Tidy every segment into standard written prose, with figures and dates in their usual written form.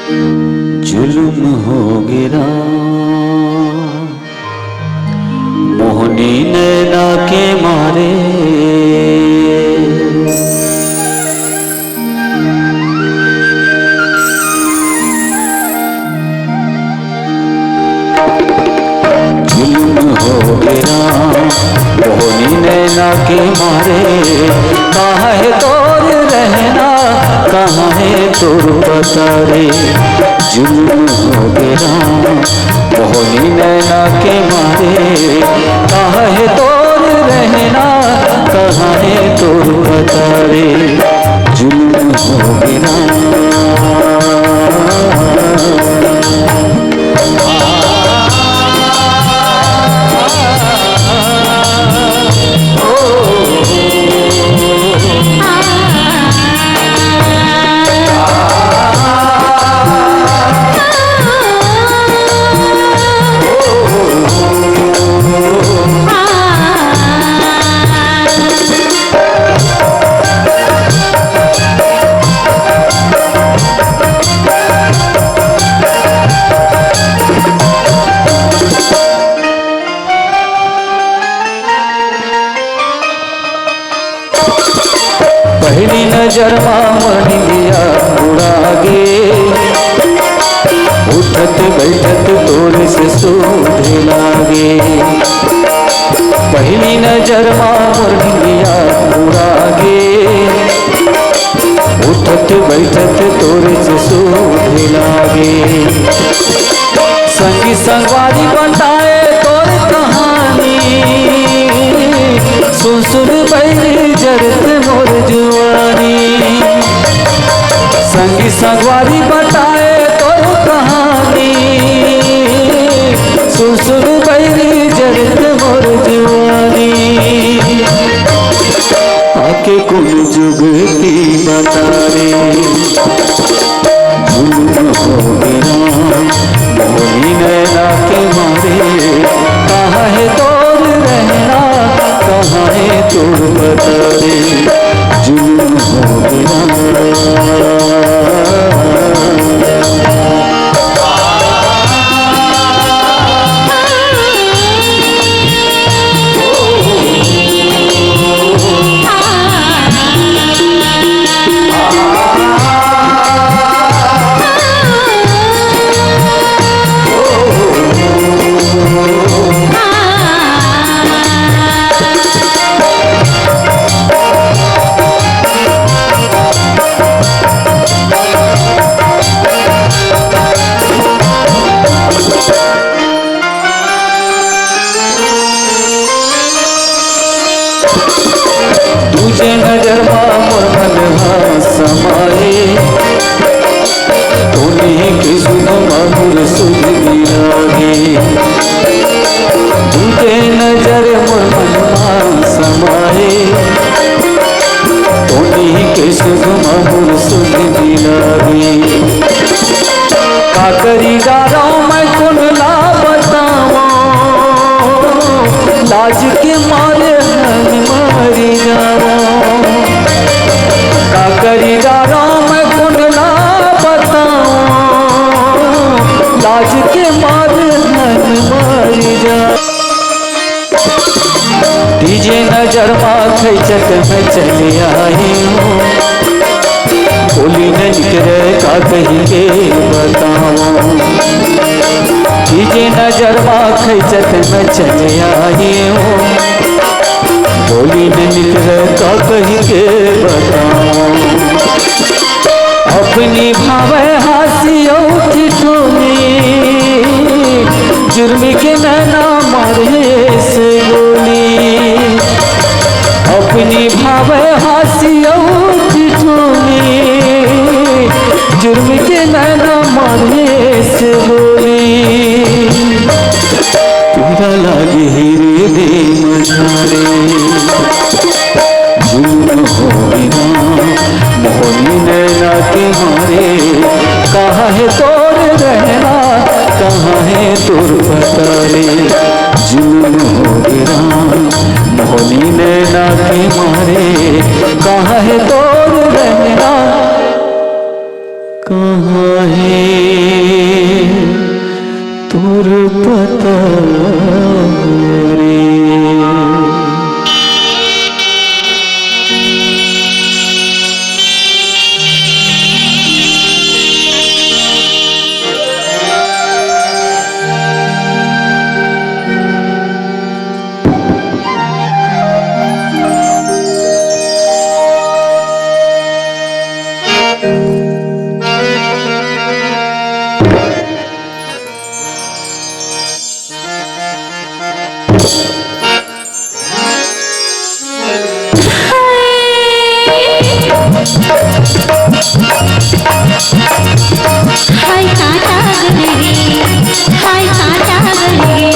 जुल्म हो गिरा मोहनी नैना के मारे, जुल्म हो गिरा मोहनी नैना के मारे। कहाँ है तोर रहना, कहाँ है तोर बता रे। जुल्म हो गिरा मोहनी नैना के मारे। कहाँ है तोर रहना, कहाँ है तोर बता रे। जुल्म हो गिरा पहली नजर मन लिया उड़ा गे। उठत बैठत तोरे से सोधे लागे। पहली नजर मन लिया उड़ा गे। उठत बैठत तोरे से सोधे लागे। संगी संगवारी बताए तोर कहानी। सुन सुन बैली जरत मोर जुआनी। संगी संगवारी बताए तोर कहानी। सुन सुन बैली जरत मोर जुआनी। आके कुल जुगती बता रे। जुल्म हो गिरा मोहनी नैना के मारे। कहाँ है तोर रहना, कहाँ है तोर बता रे। जुल्म हो गिरा तुझे नजर मोर मन समाए। तूने के सुन मधुर सुध लागे। तुझे नजर मोर मन समाए। तूने के सुन मधुर सुध लागे। का करी गारा मैं कौन ला बताऊं। लाज के मारे मरी जावा। का करी गारा मैं कौन ला बताऊं। लाज के मारे मरी जा। तीजे नजर माथे चट में चले आई हूँ। बोली न निकले का कही के बताऊं। तीजे नजर माथे चट में चले आई हूँ। बोली न निकले का कही के बताऊं। अपनी भावे हासियों की ठोली। जुर्मी के नैना मारे से गोली। अपनी भावे हासियों की ठोली। जुर्मी के नैना मारे से गोली। तेरा लागे हीरे दे मझारे। जुल्म हो गिरा मोहनी नैना के मारे। कहाँ है तोर रहना, कहाँ है तोर बता रे। जुल्म हो गिरा मोहनी नैना के मारे। कहाँ है तोर रहना, कहाँ है मोर पता रे। हाय काटा गलगे, हाय काटा गलगे,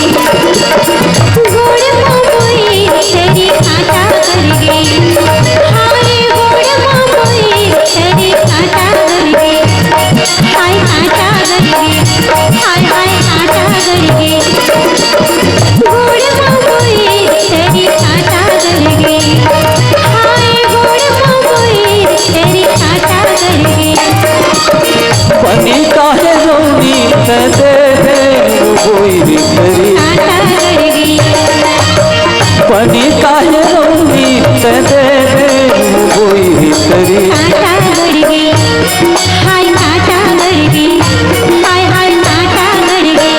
गोड़ मोई तेरी काटा गलगे, हाय गोड़ मोई तेरी काटा गलगे, हाय काटा गलगे, हाय हाय काटा गलगे, गोड़ मोई तेरी काटा गलगे, हाय गोड़ मोई तेरी काटा गलगे। बनी काहे रोनी ते दे दे कोई करी, बनी काहे रोनी ते दे दे कोई करी। काटा गड़गे, हाय काटा गड़गे, हाय हाय काटा गड़गे।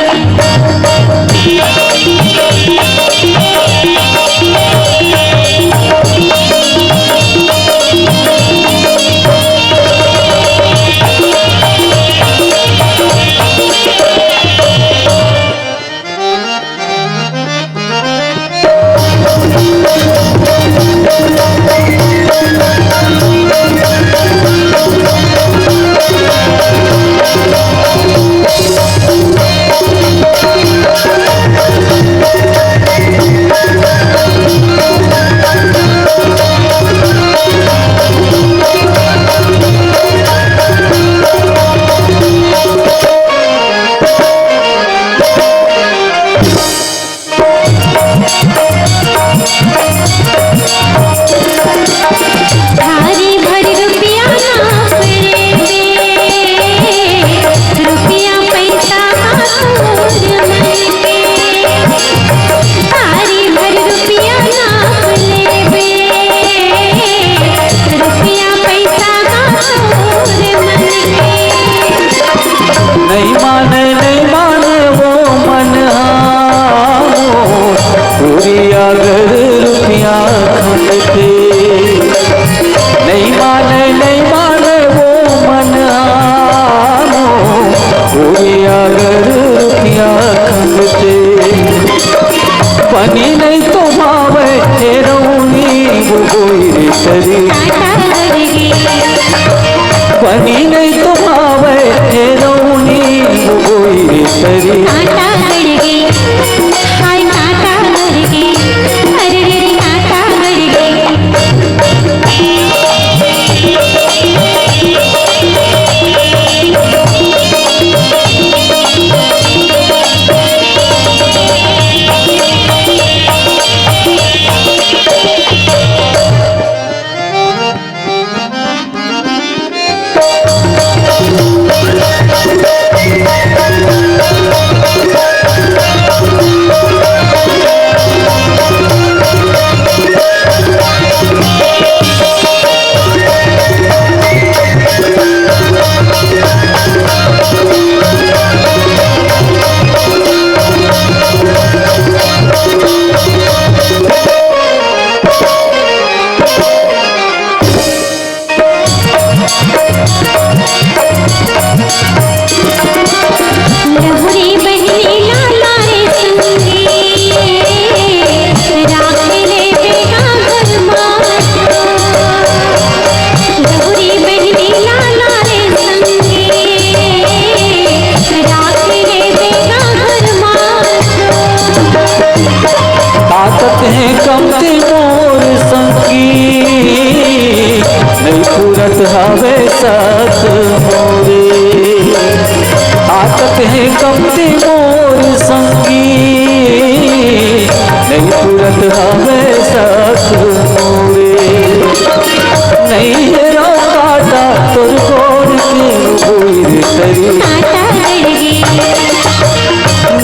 भारी भरी रुपया नाप रे रुपया पैसा हाथोर मन के, भारी भरी रुपया नाप ले रुपया पैसा हाथोर मन के। नहीं माने वो मन पूरी अगर रुपया खंडते। नहीं माने वो मन पूरी अगर रुपया खंडते। बनी नहीं तो भावे रौनी वो कोई करी, बनी नहीं तो भावे रौनी वो कोई करी। काटा गड़गे, हाय काटा गड़गे, अरे रे काटा गड़गे। लहुरी बहनी लाला रे संगी, राख ले बेटा घर मातो। लहुरी बहनी लाला रे संगी, राख ले बेटा घर मातो। ताकत है कमती मोर संगी, नहीं पूरत हवे साथ मोरे। ताकत है कमती मोर संगी, नहीं पूरत हवे साथ मोरे। नहीं है रो काटा तुर गोड़ के भूर करी, काटा गड़गे,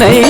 नहीं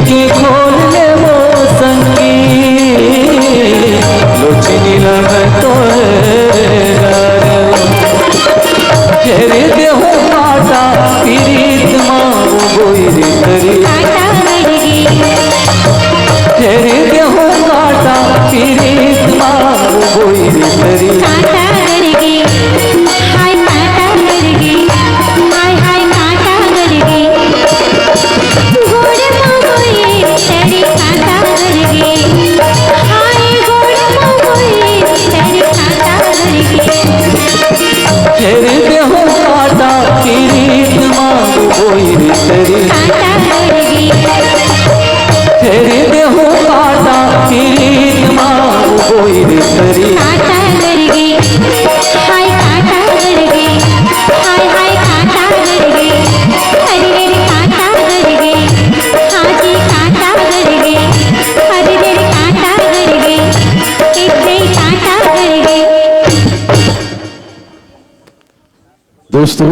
के खोल ले वो संगी लोचनी लग तो तेरे देह काटा पीरीत माँ गोई रे तरी काटा गड़गे तेरे देह काटा पीरीत माँ गोई रे तरी काटा गड़गे हाय काटा गड़गे हाय हाय काटा गड़गे गोड़ मोए तेरी काटा गड़गे हाय गोड़ मोए तेरी काटा गड़गे तेरे देह काटा पीरीत माँ गोई रे तरी काटा गड़गे तेरे देह काटा पीरीत माँ गोई रे तरी काटा गड़गे हाय काटा गड़गे हाय हाय काटा गड़गे अरे रे काटा गड़गे हाजी काटा गड़गे अरे रे काटा गड़गे इतने काटा गड़गे। दोस्तों